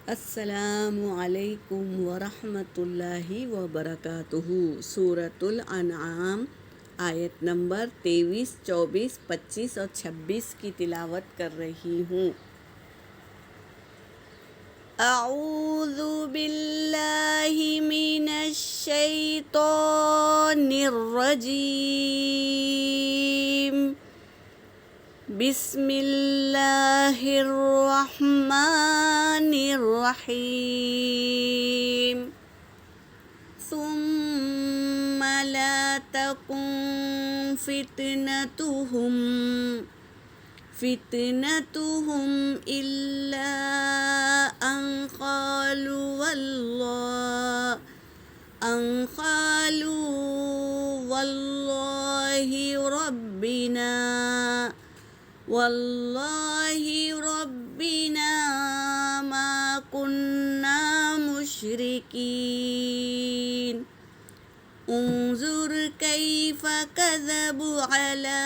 السلام علیکم ورحمۃ اللہ وبرکاتہ۔ سورۃ الانعام آیت نمبر 23، 24، 25 اور 26 کی تلاوت کر رہی ہوں۔ اعوذ باللہ من الشیطان الرجیم، بسم اللہ الرحمن الرحیم۔ ثم لا تكن فتنتهم إلا أن قالوا والله ربنا ما كنا مشركين، انظر كيف كذبوا على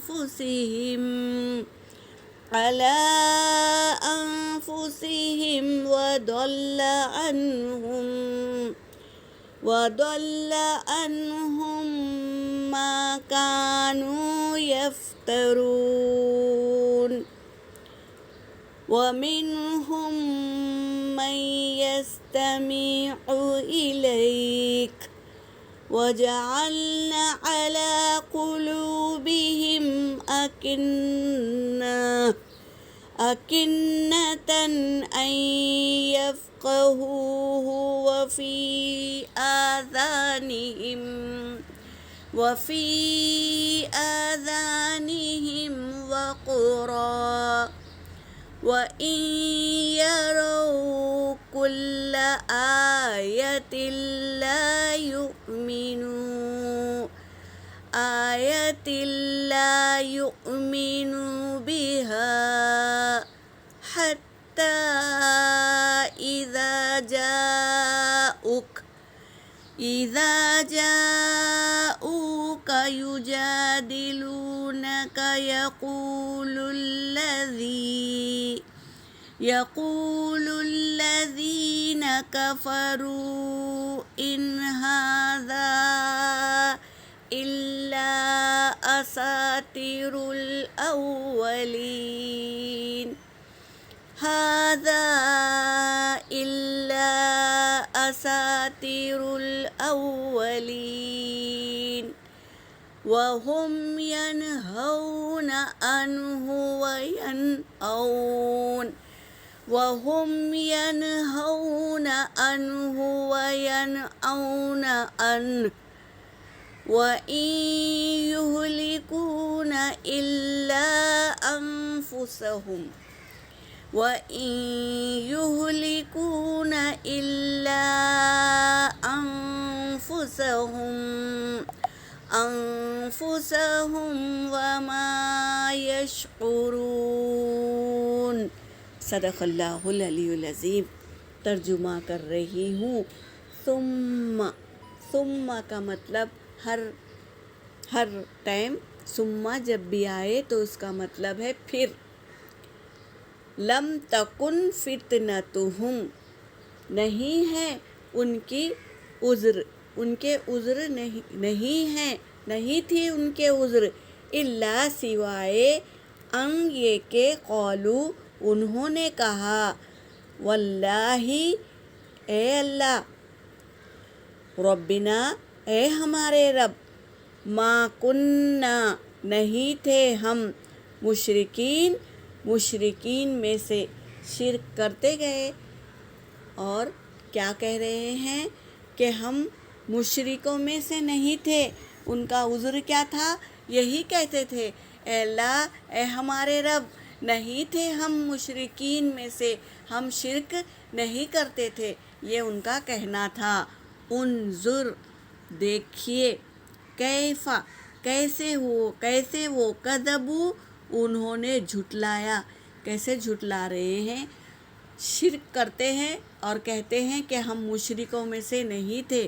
أنفسهم وضل عنهم ما كانوا يفترون، ومنهم من يستمع إليك وجعلنا على قلوبهم أكنة أن يفقهوه وفي آذانهم وقرا، وإن يروا كل آية لا يؤمنوا بها، حتى إذا جاءوك يجادلونك يقول الذين كفروا إن هذا إلا أساطير الأولين، وهم ينهون عنه وينأون عنه، وإن يهلكون إلا أنفسهم وما يشعرون۔ صدق اللہ العلی العظیم۔ ترجمہ کر رہی ہوں۔ ثم کا مطلب ہر ٹائم ثم جب بھی آئے تو اس کا مطلب ہے پھر۔ لم تکن فتنتہم، نہیں ہے ان کے عذر نہیں تھی ان کے عذر، الا سوائے ان یہ کہ قالو انہوں نے کہا، واللہ اے اللہ، ربنا اے ہمارے رب، ما کننا نہیں تھے ہم، مشرکین میں سے شرک کرتے گئے، اور کیا کہہ رہے ہیں کہ ہم مشرکوں میں سے نہیں تھے۔ ان کا عذر کیا تھا؟ یہی کہتے تھے، اے اللہ اے ہمارے رب، نہیں تھے ہم مشرکین میں سے، ہم شرک نہیں کرتے تھے، یہ ان کا کہنا تھا۔ انظر دیکھیے، کیسے وہ کذبوا انہوں نے جھٹلایا، کیسے جھٹلا رہے ہیں، شرک کرتے ہیں اور کہتے ہیں کہ ہم مشرکوں میں سے نہیں تھے۔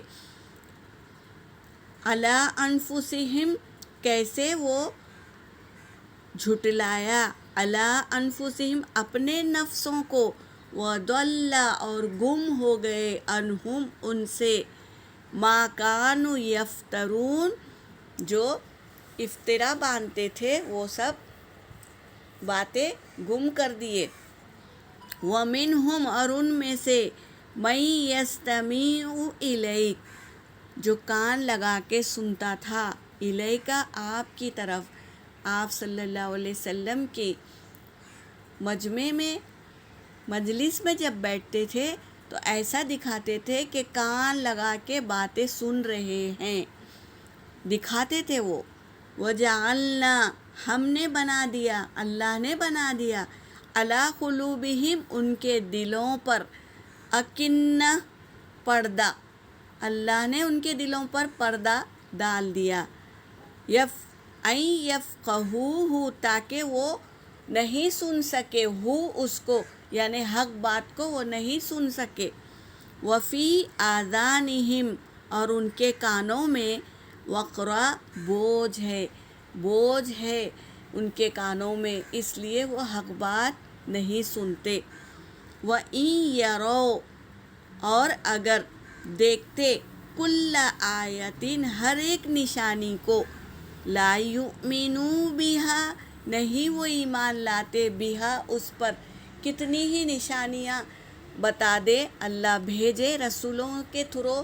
علی انفسہم، کیسے وہ جھٹلایا अला अनफुसिहिम अपने नफ्सों को, वदल्ला और गुम हो गए, अनहुम उनसे, मा कानु यफ्तरून जो इफ्तिरा बांधते थे वो सब बातें गुम कर दिए। वमिनहुम और उनमें से मई यस्तमीउ इलैक जो कान लगा के सुनता था, इलैका आपकी तरफ, आप सल्लल्लाहु अलैहि वसल्लम के मजमे में मजलिस में जब बैठते थे तो ऐसा दिखाते थे कि कान लगा के बातें सुन रहे हैं, दिखाते थे वो। वजअलना हमने बना दिया, अल्लाह ने बना दिया, अला कुलूबिहिम उनके दिलों पर, अकिन्ना पर्दा, अल्लाह ने उनके दिलों पर पर्दा डाल दिया, यफ़क़हूहु ताकि वो नहीं सुन सके, हु उसको यानी हक बात को वो नहीं सुन सके। वफ़ी आज़ानिहिम और उनके कानों में, वक़रा बोझ है, बोझ है उनके कानों में, इसलिए वो हक बात नहीं सुनते। व इन यरो और अगर देखते, कुल्ला आयतिन हर एक निशानी को, ला युमिनू बिहा नहीं वो ईमान लाते, बिहा उस पर, कितनी ही निशानियाँ बता दे, अल्लाह भेजे रसूलों के थ्रू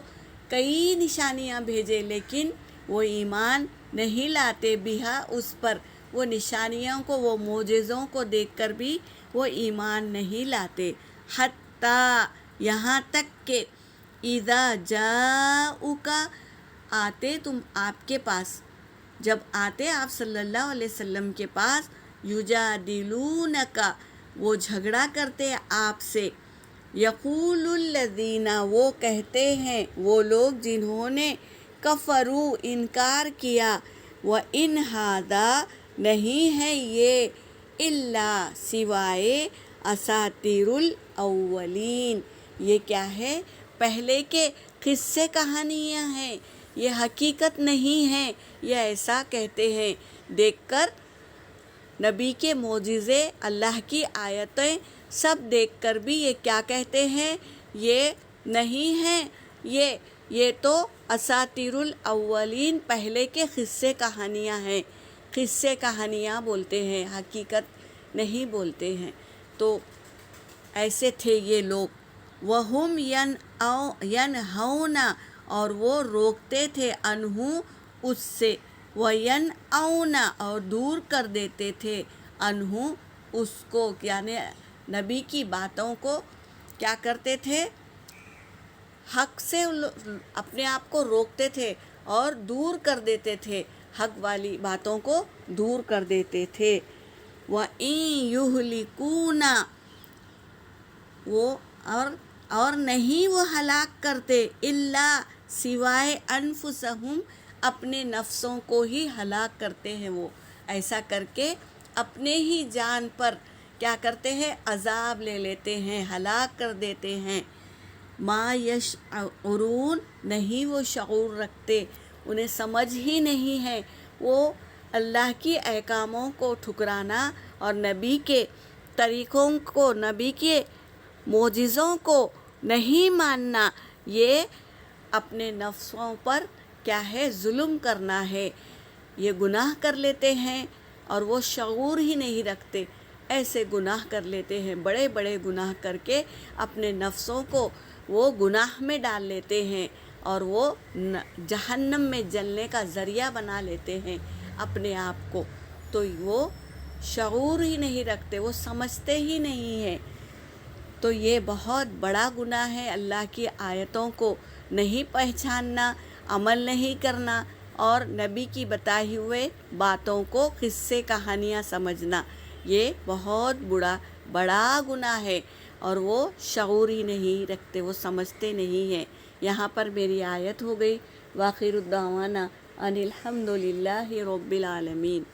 कई निशानियाँ भेजे, लेकिन वो ईमान नहीं लाते, बिहा उस पर, वो निशानियों को, वो मोजेज़ों को देखकर भी वो ईमान नहीं लाते। हत्ता यहाँ तक के, इज़ा जाऊका आते तुम आपके पास, जब आते आप सल्लल्लाहु अलैहि वसल्लम के पास, युजादिलूनका वो झगड़ा करते आपसे, यक़ूलुल्लज़ीना वो कहते हैं वो लोग जिन्होंने, कफ़रू इनकार किया, व इन हादा नहीं है ये, इल्ला सिवाए असातिरुल अव्वलीन ये क्या है, पहले के किस्से कहानियाँ हैं, ये हकीकत नहीं है, ये ऐसा कहते हैं। देखकर नबी के मोजिज़े, अल्लाह की आयतें सब देखकर भी ये क्या कहते हैं, ये नहीं हैं, ये तो असातिरुल अव्वलीन पहले के किस्से कहानियाँ हैं, किस्से कहानियाँ बोलते हैं, हकीकत नहीं बोलते हैं। तो ऐसे थे ये लोग। वहुम यनहौना और वो रोकते थे, अनहु उससे, वयनऔना और दूर कर देते थे, अनहु उसको, यानी नबी की बातों को क्या करते थे, हक से अपने आप को रोकते थे और दूर कर देते थे, हक वाली बातों को दूर कर देते थे। व इन युहलिकूना वो और नहीं वो हलाक करते, इल्ला सिवाय अनफुसहुम अपने नफ्सों को ही हलाक करते हैं वो, ऐसा करके अपने ही जान पर क्या करते हैं, अजाब ले लेते हैं, हलाक कर देते हैं। मा यशउरून नहीं वो शऊर रखते, उन्हें समझ ही नहीं है, वो अल्लाह की अहकामों को ठुकराना और नबी के तरीक़ों को, नबी के मोजिज़ों को नहीं मानना, ये अपने नफ्सों पर क्या है, जुल्म करना है, ये गुनाह कर लेते हैं और वो शऊर ही नहीं रखते, ऐसे गुनाह कर लेते हैं, बड़े बड़े गुनाह करके अपने नफ्सों को वो गुनाह में डाल लेते हैं और वो जहन्नम में जलने का ज़रिया बना लेते हैं अपने आप को। तो वो शऊर ही नहीं रखते, वो समझते ही नहीं हैं। तो ये बहुत बड़ा गुनाह है, अल्लाह की आयतों को नहीं पहचानना, अमल नहीं करना और नबी की बताई हुए बातों को किस्से कहानियाँ समझना, ये बहुत बड़ा गुनाह है और वो शऊर ही नहीं रखते, वो समझते नहीं हैं। यहाँ पर मेरी आयत हो गई। वाखिरुद्दावाना अनिल हम्दुलिल्लाहि रब्बिल आलमीन।